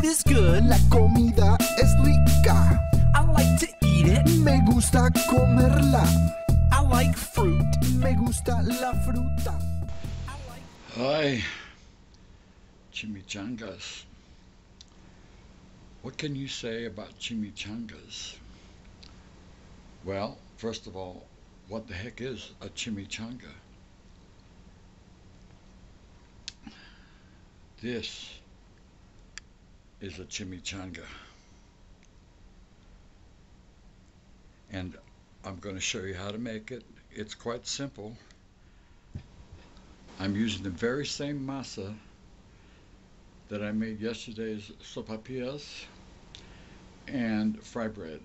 is good. La comida es rica. I like to eat it. Me gusta comerla. I like fruit. Me gusta la fruta. Hi, chimichangas. What can you say about chimichangas? Well, first of all, what the heck is a chimichanga? This is a chimichanga. And I'm going to show you how to make it. It's quite simple. I'm using the very same masa that I made yesterday's sopapillas and fry bread,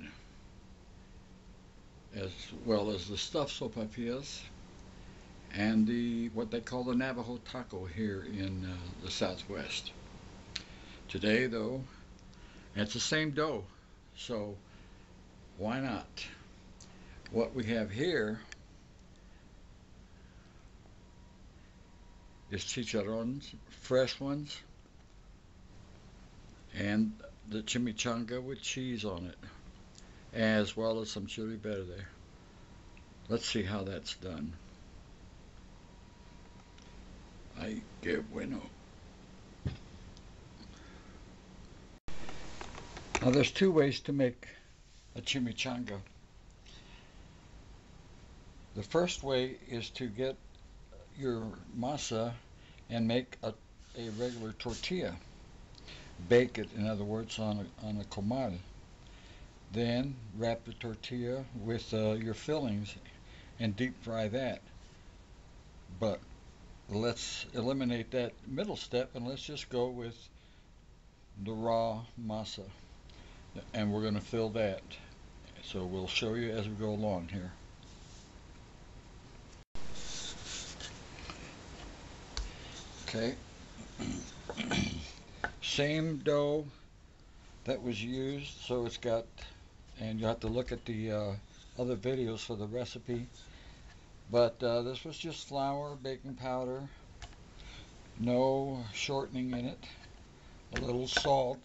as well as the stuffed sopapillas and the what they call the Navajo taco here in the Southwest. Today, though, it's the same dough, so why not? What we have here is chicharrones, fresh ones, and the chimichanga with cheese on it, as well as some chili verde. Let's see how that's done. Ayyy, bueno. Now there's two ways to make a chimichanga. The first way is to get your masa and make a regular tortilla. Bake it, in other words, on a comal. Then wrap the tortilla with your fillings and deep fry that. But let's eliminate that middle step and let's just go with the raw masa. And we're going to fill that. So we'll show you as we go along here. Okay. Same dough that was used, so it's got, and you have to look at the other videos for the recipe, but this was just flour, baking powder, no shortening in it, a little salt,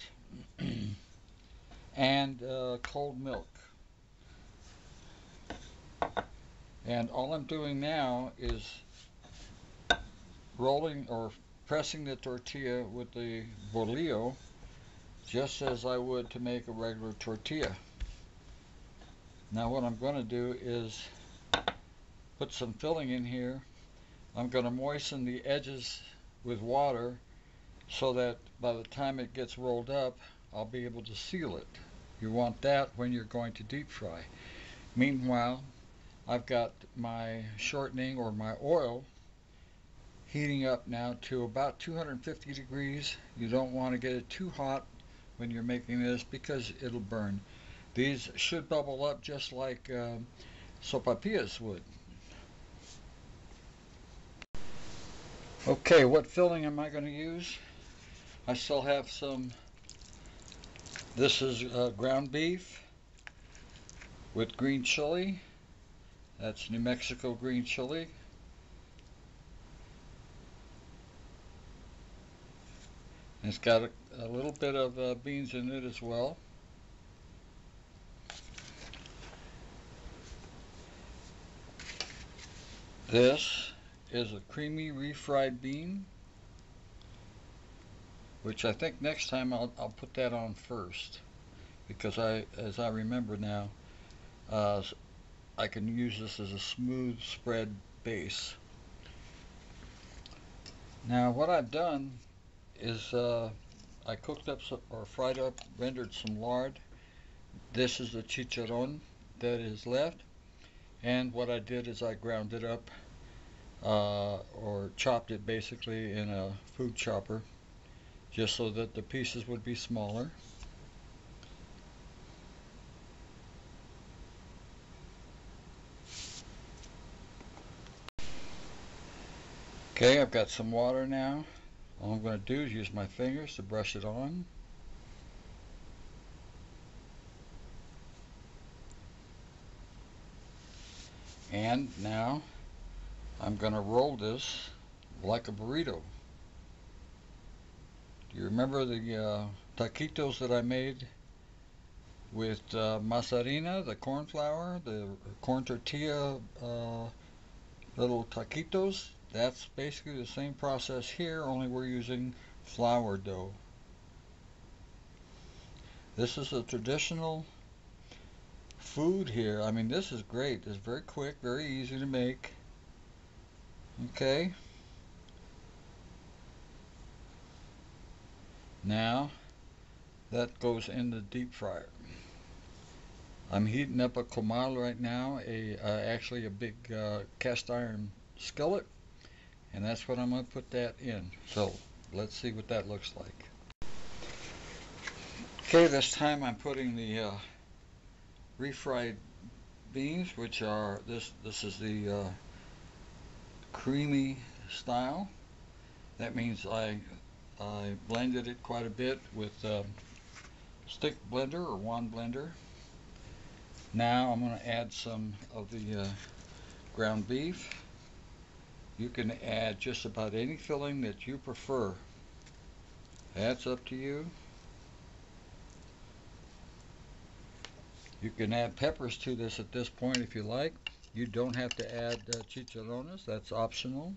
and cold milk. And all I'm doing now is rolling or pressing the tortilla with the bolillo just as I would to make a regular tortilla. Now what I'm going to do is put some filling in here. I'm going to moisten the edges with water so that by the time it gets rolled up I'll be able to seal it. You want that when you're going to deep fry. Meanwhile, I've got my shortening or my oil heating up now to about 250 degrees. You don't want to get it too hot when you're making this because it'll burn. These should bubble up just like sopapillas would. Okay, what filling am I going to use? I still have some. This is ground beef with green chili. That's New Mexico green chili. It's got a little bit of beans in it as well. This is a creamy refried bean, which I think next time I'll put that on first, because as I remember now, I can use this as a smooth spread base. Now what I've done is I cooked up or fried up, rendered some lard. This is the chicharron that is left, and what I did is I ground it up or chopped it basically in a food chopper just so that the pieces would be smaller. Okay, I've got some water now. All I'm going to do is use my fingers to brush it on. And now I'm going to roll this like a burrito. Do you remember the taquitos that I made with masa harina, the corn flour, the corn tortilla little taquitos. That's basically the same process here, only we're using flour dough. This is a traditional food here. I mean, this is great. It's very quick, very easy to make. Okay. Now, that goes in the deep fryer. I'm heating up a comal right now, actually a big cast iron skillet, and that's what I'm going to put that in. So, let's see what that looks like. Okay, this time I'm putting the refried beans, which are this is the creamy style. That means I blended it quite a bit with stick blender or wand blender. Now I'm going to add some of the ground beef. You can add just about any filling that you prefer. That's up to you. You can add peppers to this at this point if you like. You don't have to add chicharrones, that's optional.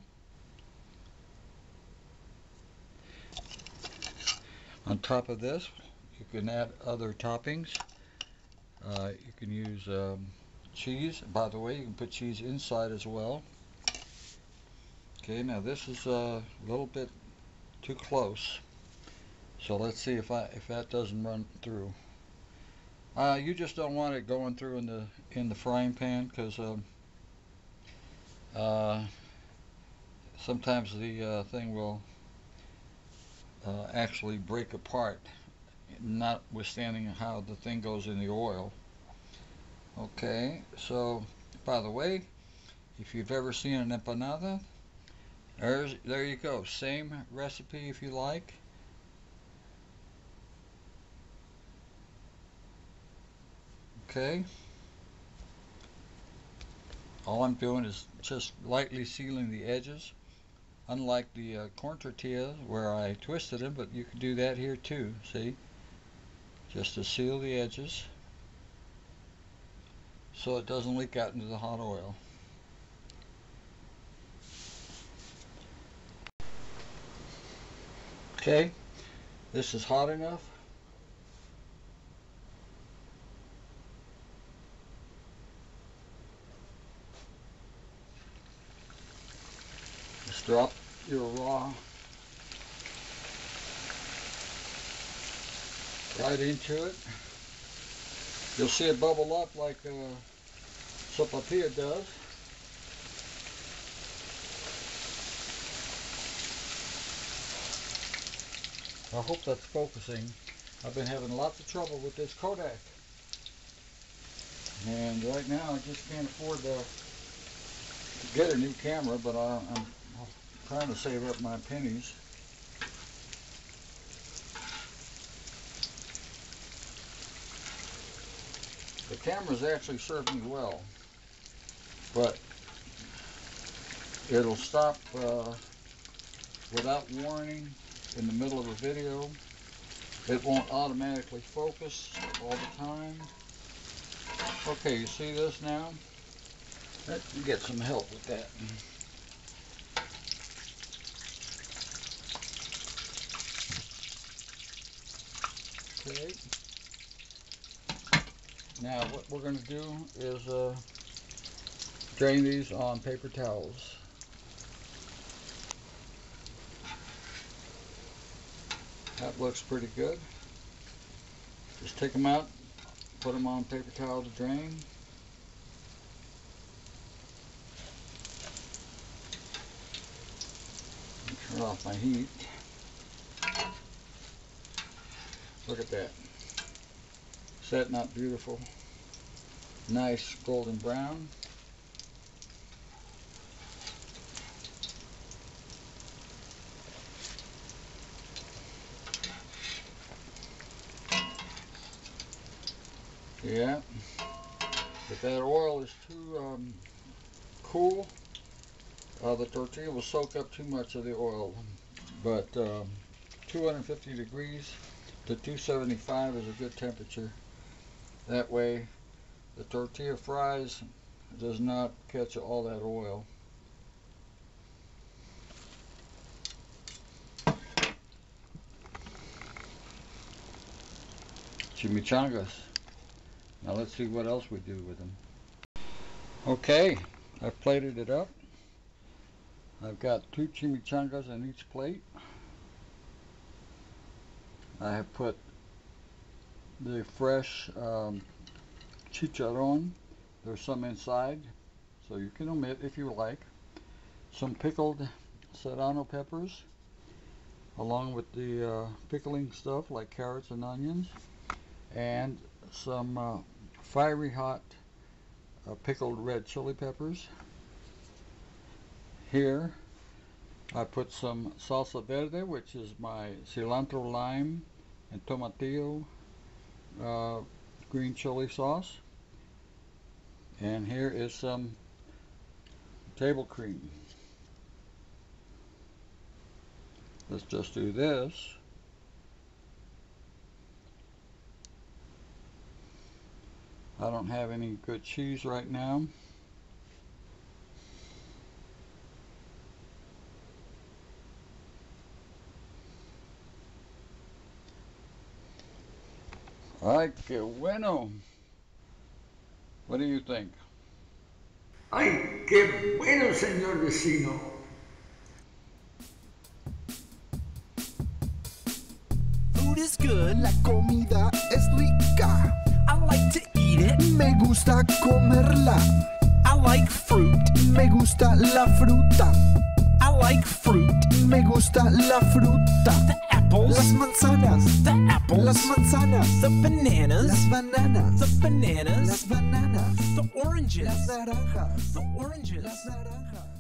On top of this, you can add other toppings. You can use cheese. By the way, you can put cheese inside as well. Okay, now this is a little bit too close. So let's see if that doesn't run through. You just don't want it going through in the frying pan, because sometimes the thing will actually break apart, notwithstanding how the thing goes in the oil. Okay, so by the way, if you've ever seen an empanada, there you go. Same recipe if you like. Okay. All I'm doing is just lightly sealing the edges. Unlike the corn tortillas where I twisted them, but you can do that here too, see? Just to seal the edges so it doesn't leak out into the hot oil. Okay, this is hot enough. Just drop your raw right into it. You'll see it bubble up like sopapilla does. I hope that's focusing. I've been having lots of trouble with this Kodak. And right now I just can't afford to get a new camera, but I'm trying to save up my pennies. The camera's actually served me well, but it'll stop without warning in the middle of a video. It won't automatically focus all the time. Okay, you see this now? Let's get some help with that. Okay. Now what we're going to do is drain these on paper towels. That looks pretty good. Just take them out, put them on paper towel to drain. Turn off my heat. Look at that. Is that not beautiful? Nice golden brown. Yeah, if that oil is too cool, the tortilla will soak up too much of the oil. But 250 degrees to 275 is a good temperature. That way the tortilla fries does not catch all that oil. Chimichangas. Now let's see what else we do with them. Okay, I've plated it up. I've got 2 chimichangas on each plate. I have put the fresh chicharron. There's some inside, so you can omit if you like. Some pickled serrano peppers, along with the pickling stuff like carrots and onions, and some fiery hot pickled red chili peppers. Here I put some salsa verde, which is my cilantro, lime, and tomatillo green chili sauce. And here is some table cream. Let's just do this. I don't have any good cheese right now. Ay, qué bueno. What do you think? ¡Ay, qué bueno, señor vecino! Food is good. La comida es rica. I like to eat it. Me gusta comerla. I like fruit. Me gusta la fruta. I like fruit. Me gusta la fruta. The apples. Las manzanas. The apples. Las manzanas. The bananas. Las bananas. The bananas. Las bananas. The oranges. Las naranjas. The oranges. Las naranjas.